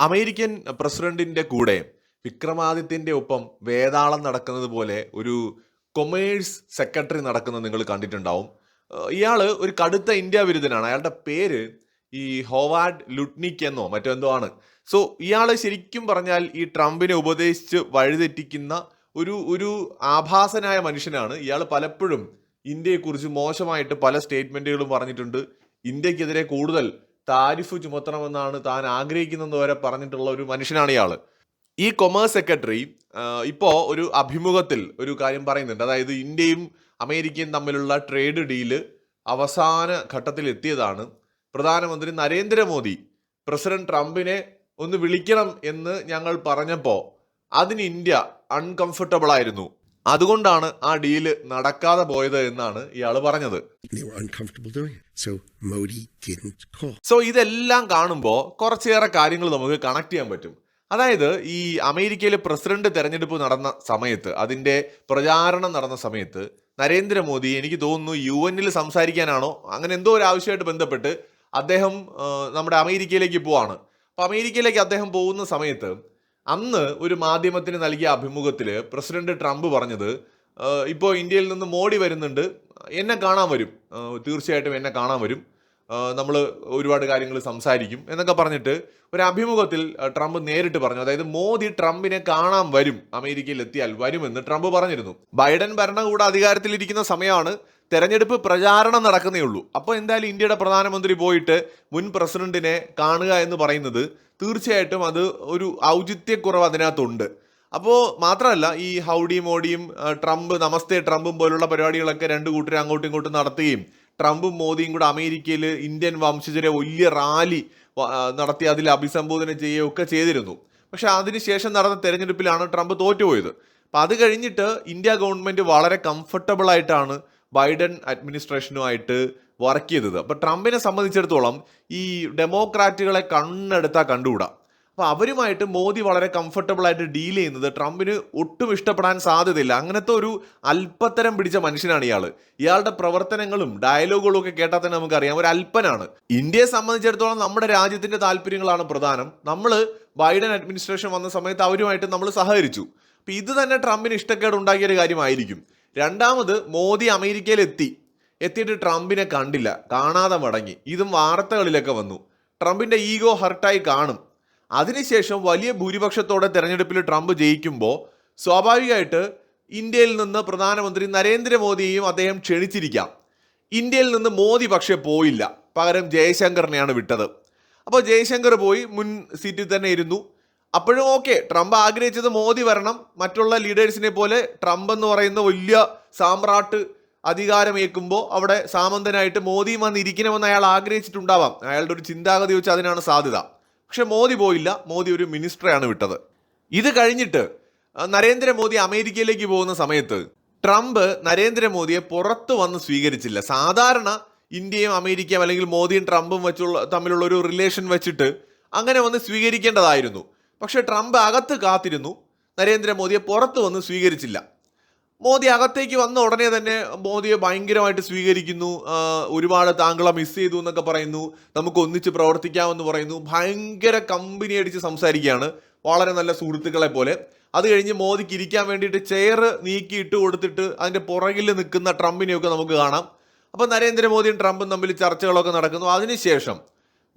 American പ്രസിഡന്റിന്റെ കൂടെ വിക്രമാദിത്യന്റെ ഒപ്പം വേതാളം നടക്കുന്നത് പോലെ ഒരു കൊമേഴ്സ് സെക്രട്ടറി നടക്കുന്നത് നിങ്ങൾ കണ്ടിട്ടുണ്ടാവും. ഇയാള് ഒരു കടുത്ത ഇന്ത്യ വിരുദ്ധനാണ്. അയാളുടെ പേര് ഈ ഹോവാർഡ് ലുട്നിക് എന്നോ മറ്റോ എന്തോ ആണ്. സോ ഇയാള് ശരിക്കും പറഞ്ഞാൽ ഈ ട്രംപിനെ ഉപദേശിച്ച് വഴിതെറ്റിക്കുന്ന ഒരു ഒരു ആഭാസനായ മനുഷ്യനാണ്. ഇയാൾ പലപ്പോഴും ഇന്ത്യയെക്കുറിച്ച് മോശമായിട്ട് പല സ്റ്റേറ്റ്മെന്റുകളും പറഞ്ഞിട്ടുണ്ട്. ഇന്ത്യക്കെതിരെ കൂടുതൽ താരിഫ് ചുമത്തണമെന്നാണ് താൻ ആഗ്രഹിക്കുന്നതെന്ന് വരെ പറഞ്ഞിട്ടുള്ള ഒരു മനുഷ്യനാണ് ഇയാൾ. ഈ കൊമേഴ്സ് സെക്രട്ടറി ഇപ്പോൾ ഒരു അഭിമുഖത്തിൽ ഒരു കാര്യം പറയുന്നുണ്ട്. അതായത് ഇന്ത്യയും അമേരിക്കയും തമ്മിലുള്ള ട്രേഡ് ഡീല് അവസാന ഘട്ടത്തിൽ എത്തിയതാണ്. പ്രധാനമന്ത്രി നരേന്ദ്രമോദി പ്രസിഡന്റ് ട്രംപിനെ ഒന്ന് വിളിക്കണം എന്ന് ഞങ്ങൾ പറഞ്ഞപ്പോൾ അതിന് ഇന്ത്യ അൺകംഫർട്ടബിൾ ആയിരുന്നു. അതുകൊണ്ടാണ് ആ ഡീല് നടക്കാതെ പോയത് എന്നാണ് ഇയാൾ പറഞ്ഞത്. സോ ഇതെല്ലാം കാണുമ്പോൾ കുറച്ചേറെ കാര്യങ്ങൾ നമുക്ക് കണക്ട് ചെയ്യാൻ പറ്റും. അതായത് ഈ അമേരിക്കയിലെ പ്രസിഡന്റ് തെരഞ്ഞെടുപ്പ് നടന്ന സമയത്ത്, അതിന്റെ പ്രചാരണം നടന്ന സമയത്ത് നരേന്ദ്രമോദി എനിക്ക് തോന്നുന്നു UN സംസാരിക്കാനാണോ അങ്ങനെ എന്തോ ഒരു ആവശ്യമായിട്ട് ബന്ധപ്പെട്ട് അദ്ദേഹം നമ്മുടെ അമേരിക്കയിലേക്ക് പോവാണ്. അപ്പൊ അമേരിക്കയിലേക്ക് അദ്ദേഹം പോകുന്ന സമയത്ത് അന്ന് ഒരു മാധ്യമത്തിന് നൽകിയ അഭിമുഖത്തിൽ പ്രസിഡന്റ് ട്രംപ് പറഞ്ഞത്, ഇപ്പോൾ ഇന്ത്യയിൽ നിന്ന് മോഡി വരുന്നുണ്ട്, എന്നെ കാണാൻ വരും, തീർച്ചയായിട്ടും എന്നെ കാണാൻ വരും, നമ്മൾ ഒരുപാട് കാര്യങ്ങൾ സംസാരിക്കും എന്നൊക്കെ പറഞ്ഞിട്ട് ഒരു അഭിമുഖത്തിൽ ട്രംപ് നേരിട്ട് പറഞ്ഞു. അതായത് മോദി ട്രംപിനെ കാണാൻ വരും, അമേരിക്കയിൽ എത്തിയാൽ വരുമെന്ന് ട്രംപ് പറഞ്ഞിരുന്നു. ബൈഡൻ ഭരണകൂടം അധികാരത്തിലിരിക്കുന്ന സമയമാണ്, തെരഞ്ഞെടുപ്പ് പ്രചാരണം നടക്കുന്നേ ഉള്ളൂ. അപ്പോൾ എന്തായാലും ഇന്ത്യയുടെ പ്രധാനമന്ത്രി പോയിട്ട് മുൻ പ്രസിഡന്റിനെ കാണുക എന്ന് പറയുന്നത് തീർച്ചയായിട്ടും അത് ഒരു ഔചിത്യക്കുറവ് അതിനകത്തുണ്ട്. അപ്പോൾ മാത്രമല്ല, ഈ ഹൗഡി മോഡിയും ട്രംപ് നമസ്തേ ട്രംപും പോലുള്ള പരിപാടികളൊക്കെ രണ്ടു കൂട്ടരും അങ്ങോട്ടും ഇങ്ങോട്ടും നടത്തുകയും ട്രംപും മോദിയും കൂടെ അമേരിക്കയിൽ ഇന്ത്യൻ വംശജരെ വലിയ റാലി നടത്തി അതിൽ അഭിസംബോധന ചെയ്യുകയൊക്കെ ചെയ്തിരുന്നു. പക്ഷെ അതിനുശേഷം നടന്ന തെരഞ്ഞെടുപ്പിലാണ് ട്രംപ് തോറ്റുപോയത്. അപ്പം അത് കഴിഞ്ഞിട്ട് ഇന്ത്യ ഗവൺമെന്റ് വളരെ കംഫർട്ടബിൾ ആയിട്ടാണ് ബൈഡൻ അഡ്മിനിസ്ട്രേഷനുമായിട്ട് വർക്ക് ചെയ്തത്. അപ്പം ട്രംപിനെ സംബന്ധിച്ചിടത്തോളം ഈ ഡെമോക്രാറ്റുകളെ കണ്ണെടുത്താൽ കണ്ടുകൂടാ. അപ്പോൾ അവരുമായിട്ട് മോദി വളരെ കംഫർട്ടബിൾ ആയിട്ട് ഡീൽ ചെയ്യുന്നത് ട്രംപിന് ഒട്ടും ഇഷ്ടപ്പെടാൻ സാധ്യതയില്ല. അങ്ങനത്തെ ഒരു അല്പത്തരം പിടിച്ച മനുഷ്യനാണ് ഇയാൾ. ഇയാളുടെ പ്രവർത്തനങ്ങളും ഡയലോഗുകളും ഒക്കെ കേട്ടാൽ തന്നെ നമുക്കറിയാം, ഒരു അല്പനാണ്. ഇന്ത്യയെ സംബന്ധിച്ചിടത്തോളം നമ്മുടെ രാജ്യത്തിന്റെ താല്പര്യങ്ങളാണ് പ്രധാനം. നമ്മൾ ബൈഡൻ അഡ്മിനിസ്ട്രേഷൻ വന്ന സമയത്ത് അവരുമായിട്ട് നമ്മൾ സഹകരിച്ചു. അപ്പം ഇത് തന്നെ ട്രംപിന് ഇഷ്ടക്കേട് ഉണ്ടാക്കിയ ഒരു കാര്യമായിരിക്കും. രണ്ടാമത്, മോദി അമേരിക്കയിൽ എത്തിയിട്ട് ട്രംപിനെ കണ്ടില്ല, കാണാതെ മടങ്ങി. ഇതും വാർത്തകളിലൊക്കെ വന്നു. ട്രംപിന്റെ ഈഗോ ഹർട്ടായി കാണും. അതിനുശേഷം വലിയ ഭൂരിപക്ഷത്തോടെ തെരഞ്ഞെടുപ്പിൽ ട്രംപ് ജയിക്കുമ്പോൾ സ്വാഭാവികമായിട്ട് ഇന്ത്യയിൽ നിന്ന് പ്രധാനമന്ത്രി നരേന്ദ്രമോദിയെയും അദ്ദേഹം ക്ഷണിച്ചിരിക്കാം. ഇന്ത്യയിൽ നിന്ന് മോദി പക്ഷേ പോയില്ല, പകരം ജയശങ്കറിനെയാണ് വിട്ടത്. അപ്പോൾ ജയശങ്കർ പോയി മുൻ സീറ്റിൽ തന്നെ ഇരുന്നു. അപ്പോഴും ഓക്കെ, ട്രംപ് ആഗ്രഹിച്ചത് മോദി വരണം, മറ്റുള്ള ലീഡേഴ്സിനെ പോലെ ട്രംപ് എന്ന് പറയുന്ന വലിയ സാമ്രാട്ട് അധികാരമേൽക്കുമ്പോൾ അവിടെ സാമന്തനായിട്ട് മോദിയും വന്ന് ഇരിക്കണമെന്ന് അയാൾ ആഗ്രഹിച്ചിട്ടുണ്ടാവാം. അയാളുടെ ഒരു ചിന്താഗതി വെച്ച് അതിനാണ് സാധ്യത. പക്ഷെ മോദി പോയില്ല, മോദി ഒരു മിനിസ്റ്ററെയാണ് വിട്ടത്. ഇത് കഴിഞ്ഞിട്ട് നരേന്ദ്രമോദി അമേരിക്കയിലേക്ക് പോകുന്ന സമയത്ത് ട്രംപ് നരേന്ദ്രമോദിയെ പുറത്ത് വന്ന് സ്വീകരിച്ചില്ല. സാധാരണ ഇന്ത്യയും അമേരിക്കയും അല്ലെങ്കിൽ മോദിയും ട്രംപും തമ്മിലുള്ള ഒരു റിലേഷൻ വെച്ചിട്ട് അങ്ങനെ വന്ന് സ്വീകരിക്കേണ്ടതായിരുന്നു. പക്ഷെ ട്രംപ് അകത്ത് കാത്തിരുന്നു, നരേന്ദ്രമോദിയെ പുറത്ത് വന്ന് സ്വീകരിച്ചില്ല. മോദി അകത്തേക്ക് വന്ന ഉടനെ തന്നെ മോദിയെ ഭയങ്കരമായിട്ട് സ്വീകരിക്കുന്നു. ഒരുപാട് താങ്കളെ മിസ് ചെയ്തു എന്നൊക്കെ പറയുന്നു, നമുക്ക് ഒന്നിച്ച് പ്രവർത്തിക്കാമെന്ന് പറയുന്നു. ഭയങ്കര കമ്പനി അടിച്ച് സംസാരിക്കുകയാണ്, വളരെ നല്ല സുഹൃത്തുക്കളെ പോലെ. അത് കഴിഞ്ഞ് മോദിക്ക് ഇരിക്കാൻ വേണ്ടിയിട്ട് ചെയർ നീക്കി ഇട്ട് കൊടുത്തിട്ട് അതിൻ്റെ പുറകിൽ നിൽക്കുന്ന ട്രംപിനെയൊക്കെ നമുക്ക് കാണാം. അപ്പോൾ നരേന്ദ്രമോദിയും ട്രംപും തമ്മിൽ ചർച്ചകളൊക്കെ നടക്കുന്നു. അതിനുശേഷം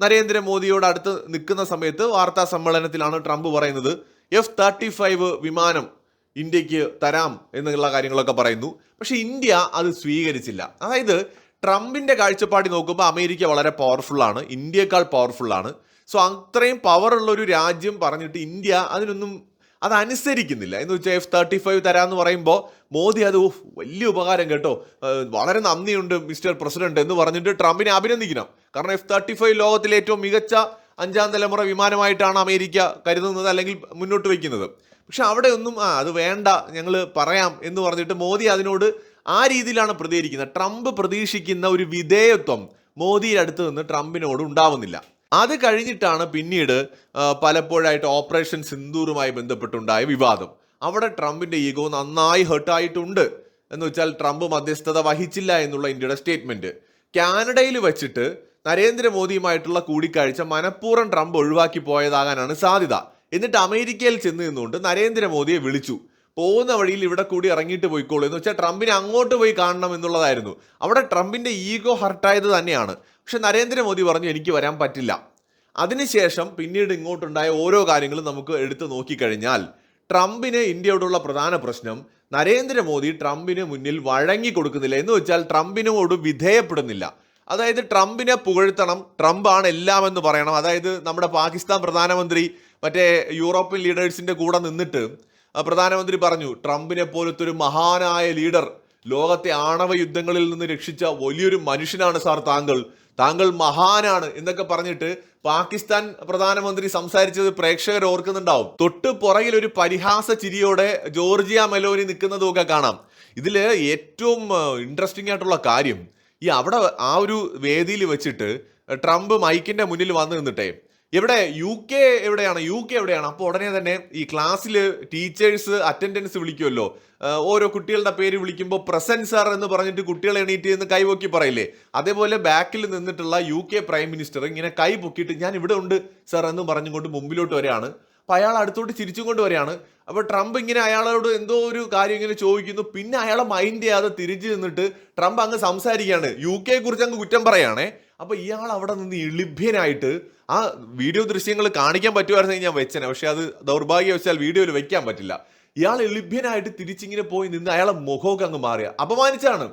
നരേന്ദ്രമോദിയോട് അടുത്ത് നിൽക്കുന്ന സമയത്ത് വാർത്താ സമ്മേളനത്തിലാണ് ട്രംപ് പറയുന്നത് F-35 വിമാനം ഇന്ത്യക്ക് തരാം എന്നുള്ള കാര്യങ്ങളൊക്കെ പറയുന്നു. പക്ഷെ ഇന്ത്യ അത് സ്വീകരിച്ചില്ല. അതായത് ട്രംപിന്റെ കാഴ്ചപ്പാടി നോക്കുമ്പോൾ അമേരിക്ക വളരെ പവർഫുള്ളാണ്, ഇന്ത്യയേക്കാൾ പവർഫുള്ളാണ്. സോ അത്രയും പവറുള്ള ഒരു രാജ്യം പറഞ്ഞിട്ട് ഇന്ത്യ അതിനൊന്നും അതനുസരിക്കുന്നില്ല. എന്ന് വെച്ചാൽ F-35 തരാമെന്ന് പറയുമ്പോൾ മോദി അത് വലിയ ഉപകാരം കേട്ടോ, വളരെ നന്ദിയുണ്ട് മിസ്റ്റർ പ്രസിഡന്റ് എന്ന് പറഞ്ഞിട്ട് ട്രംപിനെ അഭിനന്ദിക്കണം. കാരണം F-35 ലോകത്തിലെ ഏറ്റവും മികച്ച 5ാം തലമുറ വിമാനമായിട്ടാണ് അമേരിക്ക കരുതുന്നത് അല്ലെങ്കിൽ മുന്നോട്ട് വയ്ക്കുന്നത്. പക്ഷെ അവിടെ ഒന്നും അത് വേണ്ട, ഞങ്ങൾ പറയാം എന്ന് പറഞ്ഞിട്ട് മോദി അതിനോട് ആ രീതിയിലാണ് പ്രതികരിക്കുന്നത്. ട്രംപ് പ്രതീക്ഷിക്കുന്ന ഒരു വിധേയത്വം മോദിയുടെ അടുത്ത് നിന്ന് ട്രംപിനോട് ഉണ്ടാവുന്നില്ല. അത് കഴിഞ്ഞിട്ടാണ് പിന്നീട് പലപ്പോഴായിട്ട് ഓപ്പറേഷൻ സിന്ദൂറുമായി ബന്ധപ്പെട്ടുണ്ടായ വിവാദം. അവിടെ ട്രംപിന്റെ ഈഗോ നന്നായി ഹേർട്ടായിട്ടുണ്ട്. എന്ന് വെച്ചാൽ ട്രംപ് മധ്യസ്ഥത വഹിച്ചില്ല എന്നുള്ള ഇന്ത്യയുടെ സ്റ്റേറ്റ്മെന്റ്. കാനഡയിൽ വെച്ചിട്ട് നരേന്ദ്രമോദിയുമായിട്ടുള്ള കൂടിക്കാഴ്ച മനഃപൂർവ്വം ട്രംപ് ഒഴിവാക്കി പോയതാകാനാണ് സാധ്യത. എന്നിട്ട് അമേരിക്കയിൽ ചെന്ന് നിന്നുകൊണ്ട് നരേന്ദ്രമോദിയെ വിളിച്ചു. പോകുന്ന വഴിയിൽ ഇവിടെ കൂടി ഇറങ്ങിയിട്ട് പോയിക്കോളൂ എന്ന് വെച്ചാൽ ട്രംപിനെ അങ്ങോട്ട് പോയി കാണണം എന്നുള്ളതായിരുന്നു. അവിടെ ട്രംപിന്റെ ഈഗോ ഹർട്ടായത് തന്നെയാണ്. പക്ഷെ നരേന്ദ്രമോദി പറഞ്ഞു എനിക്ക് വരാൻ പറ്റില്ല. അതിനുശേഷം പിന്നീട് ഇങ്ങോട്ടുണ്ടായ ഓരോ കാര്യങ്ങളും നമുക്ക് എടുത്തു നോക്കിക്കഴിഞ്ഞാൽ ട്രംപിന് ഇന്ത്യയോടുള്ള പ്രധാന പ്രശ്നം നരേന്ദ്രമോദി ട്രംപിന് മുന്നിൽ വഴങ്ങി കൊടുക്കുന്നില്ല. എന്ന് വെച്ചാൽ ട്രംപിനോട് വിധേയപ്പെടുന്നില്ല. അതായത് ട്രംപിനെ പുകഴ്ത്തണം, ട്രംപ് ആണ് എല്ലാം എന്ന് പറയണം. അതായത് നമ്മുടെ പാകിസ്ഥാൻ പ്രധാനമന്ത്രി മറ്റേ യൂറോപ്യൻ ലീഡേഴ്സിന്റെ കൂടെ നിന്നിട്ട് പ്രധാനമന്ത്രി പറഞ്ഞു ട്രംപിനെ പോലത്തെ ഒരു മഹാനായ ലീഡർ, ലോകത്തെ ആണവ യുദ്ധങ്ങളിൽ നിന്ന് രക്ഷിച്ച വലിയൊരു മനുഷ്യനാണ് സാർ താങ്കൾ മഹാനാണ് എന്നൊക്കെ പറഞ്ഞിട്ട് പാകിസ്ഥാൻ പ്രധാനമന്ത്രി സംസാരിച്ചത് പ്രേക്ഷകർ ഓർക്കുന്നുണ്ടാവും. തൊട്ട് പുറകിൽ ഒരു പരിഹാസ ചിരിയോടെ ജോർജിയ മെലോനി നിൽക്കുന്നതുമൊക്കെ കാണാം. ഇതില് ഏറ്റവും ഇൻട്രസ്റ്റിംഗ് ആയിട്ടുള്ള കാര്യം ഈ അവിടെ ആ ഒരു വേദിയിൽ വെച്ചിട്ട് ട്രംപ് മൈക്കിന്റെ മുന്നിൽ വന്ന് നിന്നിട്ടെ എവിടെ യു കെ എവിടെയാണ് അപ്പോൾ ഉടനെ തന്നെ ഈ ക്ലാസ്സിൽ ടീച്ചേഴ്സ് അറ്റൻഡൻസ് വിളിക്കുമല്ലോ, ഓരോ കുട്ടികളുടെ പേര് വിളിക്കുമ്പോൾ പ്രസന്റ് സാർ എന്ന് പറഞ്ഞിട്ട് കുട്ടികൾ എണീറ്റ് എന്ന് കൈപൊക്കി പറയില്ലേ, അതേപോലെ ബാക്കിൽ നിന്നിട്ടുള്ള യു കെ പ്രൈം മിനിസ്റ്റർ ഇങ്ങനെ കൈ പൊക്കിയിട്ട് ഞാൻ ഇവിടെ ഉണ്ട് സാർ എന്ന് പറഞ്ഞുകൊണ്ട് മുമ്പിലോട്ട് വരികയാണ്. അപ്പൊ അയാൾ അടുത്തോട്ട് ചിരിച്ചും കൊണ്ട് വരികയാണ്. അപ്പൊ ട്രംപ് ഇങ്ങനെ അയാളോട് എന്തോ ഒരു കാര്യം ഇങ്ങനെ ചോദിക്കുന്നു. പിന്നെ അയാളെ മൈൻഡ് ചെയ്യാതെ തിരിച്ചു നിന്നിട്ട് ട്രംപ് അങ്ങ് സംസാരിക്കുകയാണ്, യു കെയെ കുറിച്ച് അങ്ങ് കുറ്റം പറയുകയാണേ. അപ്പൊ ഇയാൾ അവിടെ നിന്ന് ഇളിഭ്യനായിട്ട് ആ വീഡിയോ ദൃശ്യങ്ങൾ കാണിക്കാൻ പറ്റുമായിരുന്നെങ്കിൽ ഞാൻ വെച്ചനെ, പക്ഷെ അത് ദൗർഭാഗ്യവശാൽ വീഡിയോയിൽ വെക്കാൻ പറ്റില്ല. ഇയാൾ എളിഭ്യനായിട്ട് തിരിച്ചിങ്ങനെ പോയി നിന്ന് അയാളെ മുഖമൊക്കെ അങ്ങ് മാറിയ അപമാനിച്ചാണ്.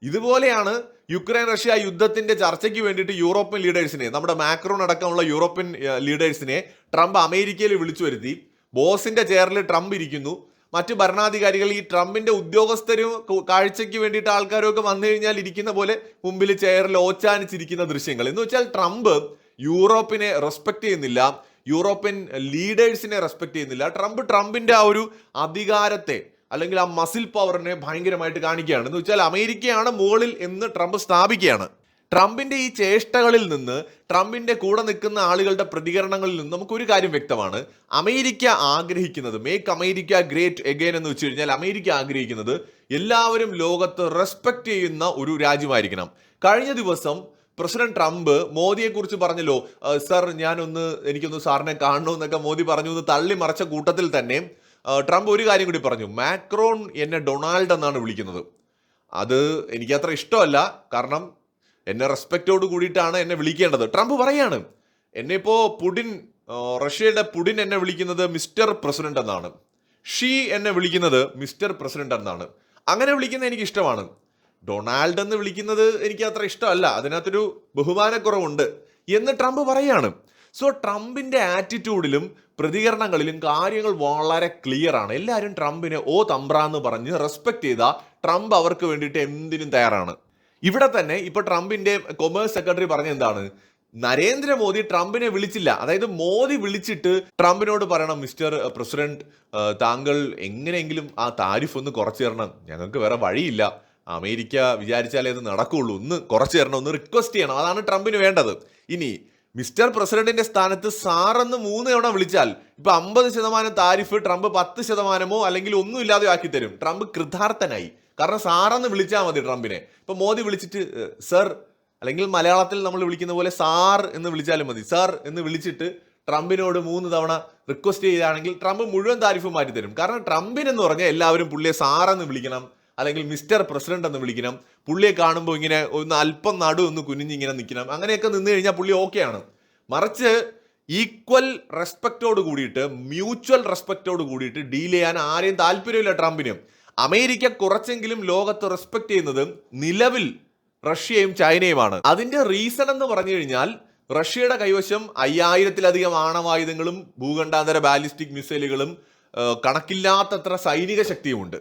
ഇതുപോലെയാണ് യുക്രൈൻ റഷ്യ യുദ്ധത്തിന്റെ ചർച്ചയ്ക്ക് വേണ്ടിയിട്ട് യൂറോപ്യൻ ലീഡേഴ്സിനെ, നമ്മുടെ മാക്രോൺ അടക്കമുള്ള യൂറോപ്യൻ ലീഡേഴ്സിനെ ട്രംപ് അമേരിക്കയിൽ വിളിച്ചു വരുത്തി. ബോസിന്റെ ചെയറിൽ ട്രംപ് ഇരിക്കുന്നു. മറ്റു ഭരണാധികാരികൾ ഈ ട്രംപിന്റെ ഉദ്യോഗസ്ഥരും കാഴ്ചയ്ക്ക് വേണ്ടിയിട്ട് ആൾക്കാരും ഒക്കെ വന്നു കഴിഞ്ഞാൽ ഇരിക്കുന്ന പോലെ മുമ്പിൽ ചെയറിൽ ഓച്ചാനിച്ചിരിക്കുന്ന ദൃശ്യങ്ങൾ. എന്ന് വെച്ചാൽ ട്രംപ് യൂറോപ്പിനെ റെസ്പെക്ട് ചെയ്യുന്നില്ല, യൂറോപ്യൻ ലീഡേഴ്സിനെ റെസ്പെക്ട് ചെയ്യുന്നില്ല. ട്രംപിന്റെ ആ ഒരു അധികാരത്തെ അല്ലെങ്കിൽ ആ മസിൽ പവറിനെ ഭയങ്കരമായിട്ട് കാണിക്കുകയാണ്. എന്ന് വെച്ചാൽ അമേരിക്കയാണ് മുകളിൽ എന്ന് ട്രംപ് സ്ഥാപിക്കുകയാണ്. ട്രംപിന്റെ ഈ ചേഷ്ടകളിൽ നിന്ന്, ട്രംപിന്റെ കൂടെ നിൽക്കുന്ന ആളുകളുടെ പ്രതികരണങ്ങളിൽ നിന്ന് നമുക്കൊരു കാര്യം വ്യക്തമാണ്. അമേരിക്ക ആഗ്രഹിക്കുന്നത്, മേക്ക് അമേരിക്ക ഗ്രേറ്റ് എഗെയിൻ എന്ന് വെച്ച് കഴിഞ്ഞാൽ അമേരിക്ക ആഗ്രഹിക്കുന്നത് എല്ലാവരും ലോകത്ത് റെസ്പെക്ട് ചെയ്യുന്ന ഒരു രാജ്യമായിരിക്കണം. കഴിഞ്ഞ ദിവസം പ്രസിഡന്റ് ട്രംപ് മോദിയെ കുറിച്ച് പറഞ്ഞല്ലോ, സർ എനിക്കൊന്ന് സാറിനെ കാണണമെന്നൊക്കെ മോദി പറഞ്ഞു എന്ന് തള്ളി മറച്ച കൂട്ടത്തിൽ തന്നെ ട്രംപ് ഒരു കാര്യം കൂടി പറഞ്ഞു, മാക്രോൺ എന്നെ ഡൊണാൾഡ് എന്നാണ് വിളിക്കുന്നത്. അത് എനിക്കത്ര ഇഷ്ടമല്ല, കാരണം എന്നെ റെസ്പെക്റ്റോട് കൂടിയിട്ടാണ് എന്നെ വിളിക്കേണ്ടത്. ട്രംപ് പറയാണ്, എന്നെ ഇപ്പോ റഷ്യയുടെ പുടിൻ എന്നെ വിളിക്കുന്നത് മിസ്റ്റർ പ്രസിഡന്റ് എന്നാണ്, ഷീ എന്നെ വിളിക്കുന്നത് മിസ്റ്റർ പ്രസിഡന്റ് എന്നാണ്. അങ്ങനെ വിളിക്കുന്നത് എനിക്ക് ഇഷ്ടമാണ്. ഡൊണാൾഡ് എന്ന് വിളിക്കുന്നത് എനിക്ക് അത്ര ഇഷ്ടമല്ല, അതിനകത്തൊരു ബഹുമാനക്കുറവുണ്ട് എന്ന് ട്രംപ് പറയാണ്. സോ ട്രംപിന്റെ ആറ്റിറ്റ്യൂഡിലും പ്രതികരണങ്ങളിലും കാര്യങ്ങൾ വളരെ ക്ലിയർ ആണ്. എല്ലാവരും ട്രംപിനെ ഓ തമ്പ്രാന്ന് പറഞ്ഞ് റെസ്പെക്ട് ചെയ്ത ട്രംപ് അവർക്ക് വേണ്ടിയിട്ട് എന്തിനും തയ്യാറാണ്. ഇവിടെ തന്നെ ഇപ്പൊ ട്രംപിന്റെ കൊമേഴ്സ് സെക്രട്ടറി പറഞ്ഞ എന്താണ്, നരേന്ദ്രമോദി ട്രംപിനെ വിളിച്ചില്ല. അതായത് മോദി വിളിച്ചിട്ട് ട്രംപിനോട് പറയണം, മിസ്റ്റർ പ്രസിഡന്റ് താങ്കൾ എങ്ങനെയെങ്കിലും ആ താരിഫ് ഒന്ന് കുറച്ചു തരണം, ഞങ്ങൾക്ക് വേറെ വഴിയില്ല, അമേരിക്ക വിചാരിച്ചാലേ അത് നടക്കുള്ളൂ, ഒന്ന് കുറച്ചു തരണം, ഒന്ന് റിക്വസ്റ്റ് ചെയ്യണം. അതാണ് ട്രംപിന് വേണ്ടത്. ഇനി മിസ്റ്റർ പ്രസിഡന്റിന്റെ സ്ഥാനത്ത് സാറെന്ന് 3 തവണ വിളിച്ചാൽ ഇപ്പൊ 50% താരിഫ് ട്രംപ് 10% അല്ലെങ്കിൽ ഒന്നും ഇല്ലാതെ ആക്കി തരും. ട്രംപ് കൃതാർത്ഥനായി. കാരണം സാറെന്ന് വിളിച്ചാൽ മതി ട്രംപിനെ. ഇപ്പൊ മോദി വിളിച്ചിട്ട് സർ, അല്ലെങ്കിൽ മലയാളത്തിൽ നമ്മൾ വിളിക്കുന്ന പോലെ സാർ എന്ന് വിളിച്ചാലും മതി, സാർ എന്ന് വിളിച്ചിട്ട് ട്രംപിനോട് 3 തവണ റിക്വസ്റ്റ് ചെയ്യുകയാണെങ്കിൽ ട്രംപ് മുഴുവൻ താരിഫ് മാറ്റി തരും. കാരണം ട്രംപിനെന്ന് പറഞ്ഞാൽ എല്ലാവരും പുള്ളിയെ സാറെന്ന് വിളിക്കണം, അല്ലെങ്കിൽ മിസ്റ്റർ പ്രസിഡന്റ് എന്ന് വിളിക്കണം. പുള്ളിയെ കാണുമ്പോൾ ഇങ്ങനെ ഒന്ന് അല്പം നടു ഒന്ന് കുനിഞ്ഞിങ്ങനെ നിൽക്കണം. അങ്ങനെയൊക്കെ നിന്ന് കഴിഞ്ഞാൽ പുള്ളി ഓക്കെയാണ്. മറിച്ച് ഈക്വൽ റെസ്പെക്റ്റോട് കൂടിയിട്ട്, മ്യൂച്വൽ റെസ്പെക്റ്റോട് കൂടിയിട്ട് ഡീൽ ചെയ്യാൻ ആരെയും താല്പര്യമില്ല ട്രംപിന്. അമേരിക്ക കുറച്ചെങ്കിലും ലോകത്ത് റെസ്പെക്ട് ചെയ്യുന്നത് നിലവിൽ റഷ്യയും ചൈനയുമാണ്. അതിന്റെ റീസൺ എന്ന് പറഞ്ഞു കഴിഞ്ഞാൽ റഷ്യയുടെ കൈവശം 5000-ലധികം ആണവായുധങ്ങളും ഭൂഖണ്ഡാന്തര ബാലിസ്റ്റിക് മിസൈലുകളും കണക്കില്ലാത്തത്ര സൈനിക ശക്തിയുമുണ്ട്.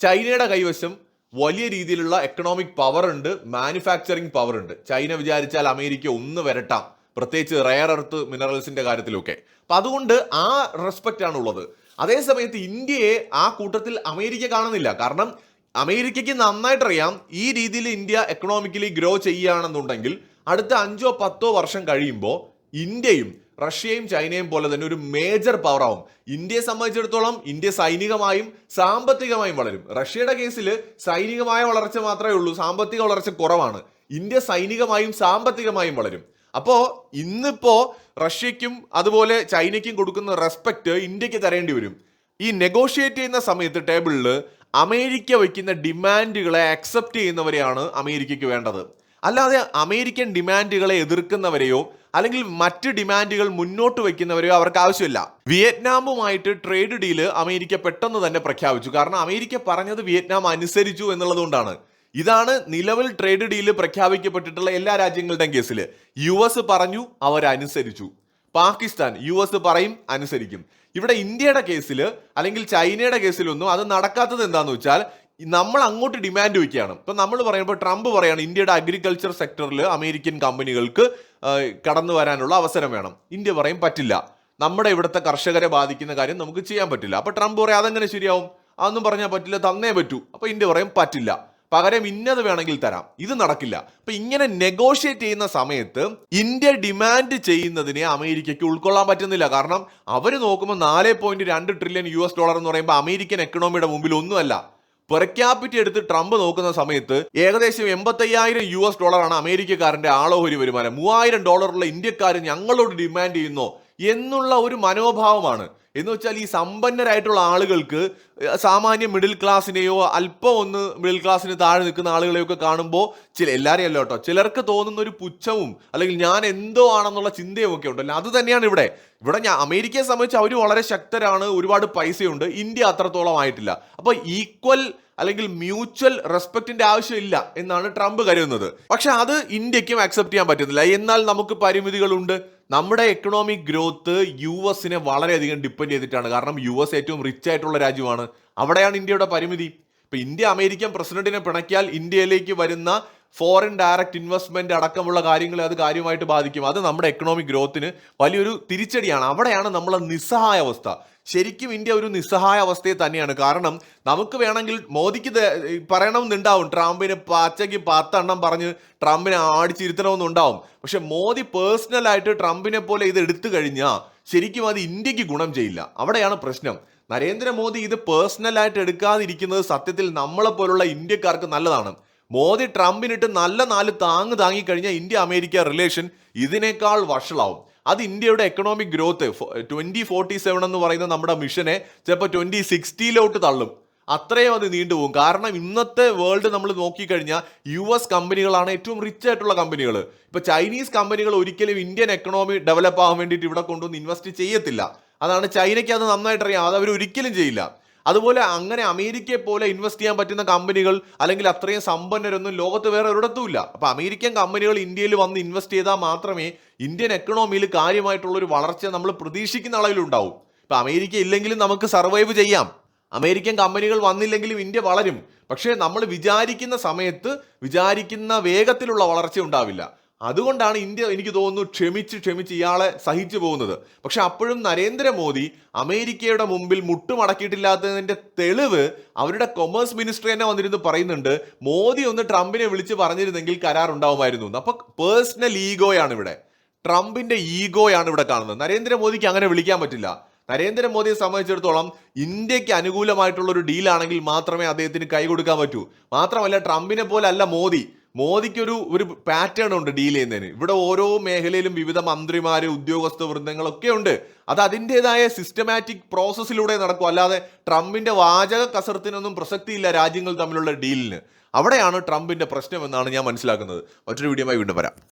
ചൈനയുടെ കൈവശം വലിയ രീതിയിലുള്ള എക്കണോമിക് പവർ ഉണ്ട്, മാനുഫാക്ചറിങ് പവർ ഉണ്ട്. ചൈന വിചാരിച്ചാൽ അമേരിക്ക ഒന്ന് വരട്ടാം, പ്രത്യേകിച്ച് റയർ എർത്ത് മിനറൽസിന്റെ കാര്യത്തിലൊക്കെ. അപ്പൊ അതുകൊണ്ട് ആ റെസ്പെക്റ്റ് ആണ് ഉള്ളത്. അതേസമയത്ത് ഇന്ത്യയെ ആ കൂട്ടത്തിൽ അമേരിക്ക കാണുന്നില്ല. കാരണം അമേരിക്കയ്ക്ക് നന്നായിട്ടറിയാം, ഈ രീതിയിൽ ഇന്ത്യ എക്കണോമിക്കലി ഗ്രോ ചെയ്യുകയാണെന്നുണ്ടെങ്കിൽ അടുത്ത 5-10 വർഷം കഴിയുമ്പോൾ ഇന്ത്യയും റഷ്യയും ചൈനയും പോലെ തന്നെ ഒരു മേജർ പവർ ആവും. ഇന്ത്യയെ സംബന്ധിച്ചിടത്തോളം ഇന്ത്യ സൈനികമായും സാമ്പത്തികമായും വളരും. റഷ്യയുടെ കേസിൽ സൈനികമായ വളർച്ച മാത്രമേ ഉള്ളൂ, സാമ്പത്തിക വളർച്ച കുറവാണ്. ഇന്ത്യ സൈനികമായും സാമ്പത്തികമായും വളരും. അപ്പോ ഇന്നിപ്പോ റഷ്യക്കും അതുപോലെ ചൈനയ്ക്കും കൊടുക്കുന്ന റെസ്പെക്ട് ഇന്ത്യക്ക് തരേണ്ടി വരും. ഈ നെഗോഷിയേറ്റ് ചെയ്യുന്ന സമയത്ത് ടേബിളിൽ അമേരിക്ക വയ്ക്കുന്ന ഡിമാൻഡുകളെ അക്സെപ്റ്റ് ചെയ്യുന്നവരെയാണ് അമേരിക്കയ്ക്ക് വേണ്ടത്. അല്ലാതെ അമേരിക്കൻ ഡിമാൻഡുകളെ എതിർക്കുന്നവരെയോ അല്ലെങ്കിൽ മറ്റ് ഡിമാൻഡുകൾ മുന്നോട്ട് വയ്ക്കുന്നവരെയോ അവർക്ക് ആവശ്യമില്ല. വിയറ്റ്നാമുമായിട്ട് ട്രേഡ് ഡീല് അമേരിക്ക പെട്ടെന്ന് തന്നെ പ്രഖ്യാപിച്ചു. കാരണം അമേരിക്ക പറഞ്ഞത് വിയറ്റ്നാം അനുസരിച്ചു എന്നുള്ളതുകൊണ്ടാണ്. ഇതാണ് നിലവിൽ ട്രേഡ് ഡീല് പ്രഖ്യാപിക്കപ്പെട്ടിട്ടുള്ള എല്ലാ രാജ്യങ്ങളുടെയും കേസിൽ. US പറഞ്ഞു, അവരനുസരിച്ചു. പാകിസ്ഥാൻ US പറയും, അനുസരിക്കും. ഇവിടെ ഇന്ത്യയുടെ കേസിൽ അല്ലെങ്കിൽ ചൈനയുടെ കേസിലൊന്നും അത് നടക്കാത്തത് എന്താന്ന് വെച്ചാൽ നമ്മൾ അങ്ങോട്ട് ഡിമാൻഡ് വയ്ക്കുകയാണ്. ഇപ്പം നമ്മൾ പറയുമ്പോൾ ട്രംപ് പറയാണ് ഇന്ത്യയുടെ അഗ്രികൾച്ചർ സെക്ടറിൽ അമേരിക്കൻ കമ്പനികൾക്ക് കടന്നു വരാനുള്ള അവസരം വേണം. ഇന്ത്യ പറയും പറ്റില്ല, നമ്മുടെ ഇവിടുത്തെ കർഷകരെ ബാധിക്കുന്ന കാര്യം നമുക്ക് ചെയ്യാൻ പറ്റില്ല. അപ്പൊ ട്രംപ് പറയും അതെങ്ങനെ ശരിയാവും, അതൊന്നും പറഞ്ഞാൽ പറ്റില്ല, തന്നേ പറ്റൂ. അപ്പൊ ഇന്ത്യ പറയും പറ്റില്ല, പകരം ഇന്നത് വേണമെങ്കിൽ തരാം. ഇത് നടക്കില്ല. അപ്പൊ ഇങ്ങനെ നെഗോഷിയേറ്റ് ചെയ്യുന്ന സമയത്ത് ഇന്ത്യ ഡിമാൻഡ് ചെയ്യുന്നതിനെ അമേരിക്കയ്ക്ക് ഉൾക്കൊള്ളാൻ പറ്റുന്നില്ല. കാരണം അവർ നോക്കുമ്പോൾ 4.2 ട്രില്യൺ US എന്ന് പറയുമ്പോൾ അമേരിക്കൻ എക്കണോമിയുടെ മുമ്പിൽ ഒന്നുമല്ല. പെർ ക്യാപിറ്റ എടുത്ത് ട്രംപ് നോക്കുന്ന സമയത്ത് ഏകദേശം 85,000 US അമേരിക്കക്കാരന്റെ ആളോഹരി വരുമാനം. $3,000 ഇന്ത്യക്കാർ ഞങ്ങളോട് ഡിമാൻഡ് ചെയ്യുന്നോ എന്നുള്ള ഒരു മനോഭാവമാണ്. എന്ന് വെച്ചാൽ ഈ സമ്പന്നരായിട്ടുള്ള ആളുകൾക്ക് സാമാന്യ മിഡിൽ ക്ലാസ്സിനെയോ അല്പം ഒന്ന് മിഡിൽ ക്ലാസ്സിന് താഴെ നിൽക്കുന്ന ആളുകളെയോ ഒക്കെ കാണുമ്പോൾ എല്ലാവരെയും അല്ല കേട്ടോ, ചിലർക്ക് തോന്നുന്ന ഒരു പുച്ഛവും അല്ലെങ്കിൽ ഞാൻ എന്തോ ആണെന്നുള്ള ചിന്തയും ഒക്കെ ഉണ്ടല്ലോ. അത് തന്നെയാണ് ഇവിടെ. അമേരിക്കയെ സംബന്ധിച്ച് അവർ വളരെ ശക്തരാണ്, ഒരുപാട് പൈസയുണ്ട്. ഇന്ത്യ അത്രത്തോളം ആയിട്ടില്ല. അപ്പോൾ ഈക്വൽ അല്ലെങ്കിൽ മ്യൂച്വൽ റെസ്പെക്റ്റിന്റെ ആവശ്യമില്ല എന്നാണ് ട്രംപ് കരുതുന്നത്. പക്ഷെ അത് ഇന്ത്യക്കും അക്സെപ്റ്റ് ചെയ്യാൻ പറ്റുന്നില്ല. എന്നാൽ നമുക്ക് പരിമിതികളുണ്ട്. നമ്മുടെ എക്കണോമിക് ഗ്രോത്ത് US വളരെയധികം ഡിപ്പെൻഡ് ചെയ്തിട്ടാണ്. കാരണം US ഏറ്റവും റിച്ച് ആയിട്ടുള്ള രാജ്യമാണ്. അവിടെയാണ് ഇന്ത്യയുടെ പരിമിതി. ഇപ്പൊ ഇന്ത്യ അമേരിക്കൻ പ്രസിഡന്റിനെ പിണക്കിയാൽ ഇന്ത്യയിലേക്ക് വരുന്ന ഫോറിൻ ഡയറക്റ്റ് ഇൻവെസ്റ്റ്മെന്റ് അടക്കമുള്ള കാര്യങ്ങളെ അത് കാര്യമായിട്ട് ബാധിക്കും. അത് നമ്മുടെ എക്കണോമിക് ഗ്രോത്തിന് വലിയൊരു തിരിച്ചടിയാണ്. അവിടെയാണ് നമ്മളെ നിസ്സഹായാവസ്ഥ. ശരിക്കും ഇന്ത്യ ഒരു നിസ്സഹായ അവസ്ഥയെ തന്നെയാണ്. കാരണം നമുക്ക് വേണമെങ്കിൽ മോദിക്ക് പറയണമെന്നുണ്ടാവും, ട്രംപിന് പച്ചയ്ക്ക് 10 എണ്ണം പറഞ്ഞ് ട്രംപിനെ ആടിച്ചിരുത്തണമെന്നുണ്ടാവും. പക്ഷെ മോദി പേഴ്സണലായിട്ട് ട്രംപിനെ പോലെ ഇത് എടുത്തു കഴിഞ്ഞാൽ ശരിക്കും അത് ഇന്ത്യക്ക് ഗുണം ചെയ്യില്ല. അവിടെയാണ് പ്രശ്നം. നരേന്ദ്രമോദി ഇത് പേഴ്സണലായിട്ട് എടുക്കാതിരിക്കുന്നത് സത്യത്തിൽ നമ്മളെപ്പോലുള്ള ഇന്ത്യക്കാർക്ക് നല്ലതാണ്. മോദി ട്രംപിനിട്ട് നല്ല 4 താങ്ങ് താങ്ങിക്കഴിഞ്ഞാൽ ഇന്ത്യ അമേരിക്ക റിലേഷൻ ഇതിനേക്കാൾ വഷളാവും. അത് ഇന്ത്യയുടെ എക്കണോമിക് ഗ്രോത്ത് 2047 എന്ന് പറയുന്ന നമ്മുടെ മിഷനെ ചിലപ്പോൾ 2060 തള്ളും. അത്രയും അത് നീണ്ടുപോകും. കാരണം ഇന്നത്തെ വേൾഡ് നമ്മൾ നോക്കിക്കഴിഞ്ഞാൽ US കമ്പനികളാണ് ഏറ്റവും റിച്ച് ആയിട്ടുള്ള കമ്പനികൾ. ഇപ്പൊ ചൈനീസ് കമ്പനികൾ ഒരിക്കലും ഇന്ത്യൻ എക്കണോമി ഡെവലപ്പ് ആവാൻ വേണ്ടിയിട്ട് ഇവിടെ കൊണ്ടുവന്ന് ഇൻവെസ്റ്റ് ചെയ്യത്തില്ല. അതാണ് ചൈനയ്ക്ക് അത് നന്നായിട്ട് അറിയാം. അത് അവർ ഒരിക്കലും ചെയ്യില്ല. അതുപോലെ അങ്ങനെ അമേരിക്കയെ പോലെ ഇൻവെസ്റ്റ് ചെയ്യാൻ പറ്റുന്ന കമ്പനികൾ അല്ലെങ്കിൽ അത്രയും സമ്പന്നരൊന്നും ലോകത്ത് വേറെ ഒരിടത്തുമില്ല. അപ്പൊ അമേരിക്കൻ കമ്പനികൾ ഇന്ത്യയിൽ വന്ന് ഇൻവെസ്റ്റ് ചെയ്താൽ മാത്രമേ ഇന്ത്യൻ എക്കണോമിയിൽ കാര്യമായിട്ടുള്ളൊരു വളർച്ച നമ്മൾ പ്രതീക്ഷിക്കുന്ന അളവിലുണ്ടാവും. ഇപ്പൊ അമേരിക്ക ഇല്ലെങ്കിലും നമുക്ക് സർവൈവ് ചെയ്യാം. അമേരിക്കൻ കമ്പനികൾ വന്നില്ലെങ്കിലും ഇന്ത്യ വളരും. പക്ഷേ നമ്മൾ വിചാരിക്കുന്ന സമയത്ത് വിചാരിക്കുന്ന വേഗത്തിലുള്ള വളർച്ച ഉണ്ടാവില്ല. അതുകൊണ്ടാണ് ഇന്ത്യ എനിക്ക് തോന്നുന്നു ക്ഷമിച്ച് ഇയാളെ സഹിച്ചു പോകുന്നത്. പക്ഷെ അപ്പോഴും നരേന്ദ്രമോദി അമേരിക്കയുടെ മുമ്പിൽ മുട്ടുമടക്കിയിട്ടില്ലാത്തതിന്റെ തെളിവ് അവരുടെ കൊമേഴ്സ് മിനിസ്റ്റർ തന്നെ വന്നിരുന്ന് പറയുന്നുണ്ട്, മോദി ഒന്ന് ട്രംപിനെ വിളിച്ച് പറഞ്ഞിരുന്നെങ്കിൽ കരാർ ഉണ്ടാവുമായിരുന്നു. അപ്പൊ പേഴ്സണൽ ഈഗോയാണ് ഇവിടെ, ട്രംപിന്റെ ഈഗോയാണ് ഇവിടെ കാണുന്നത്. നരേന്ദ്രമോദിക്ക് അങ്ങനെ വിളിക്കാൻ പറ്റില്ല. നരേന്ദ്രമോദിയെ സംബന്ധിച്ചിടത്തോളം ഇന്ത്യക്ക് അനുകൂലമായിട്ടുള്ള ഒരു ഡീലാണെങ്കിൽ മാത്രമേ അദ്ദേഹത്തിന് കൈ കൊടുക്കാൻ പറ്റൂ. മാത്രമല്ല ട്രംപിനെ പോലെ അല്ല മോദിക്കൊരു പാറ്റേൺ ഉണ്ട് ഡീൽ ചെയ്യുന്നതിന്. ഇവിടെ ഓരോ മേഖലയിലും വിവിധ മന്ത്രിമാര്, ഉദ്യോഗസ്ഥ വൃന്ദങ്ങളൊക്കെ ഉണ്ട്. അത് അതിൻ്റെതായ സിസ്റ്റമാറ്റിക് പ്രോസസ്സിലൂടെ നടക്കും. അല്ലാതെ ട്രംപിന്റെ വാചക കസർത്തിനൊന്നും പ്രസക്തിയില്ല രാജ്യങ്ങൾ തമ്മിലുള്ള ഡീലിന്. അവിടെയാണ് ട്രംപിന്റെ പ്രശ്നം എന്നാണ് ഞാൻ മനസ്സിലാക്കുന്നത്. മറ്റൊരു വീഡിയോയുമായി വീണ്ടും വരാം.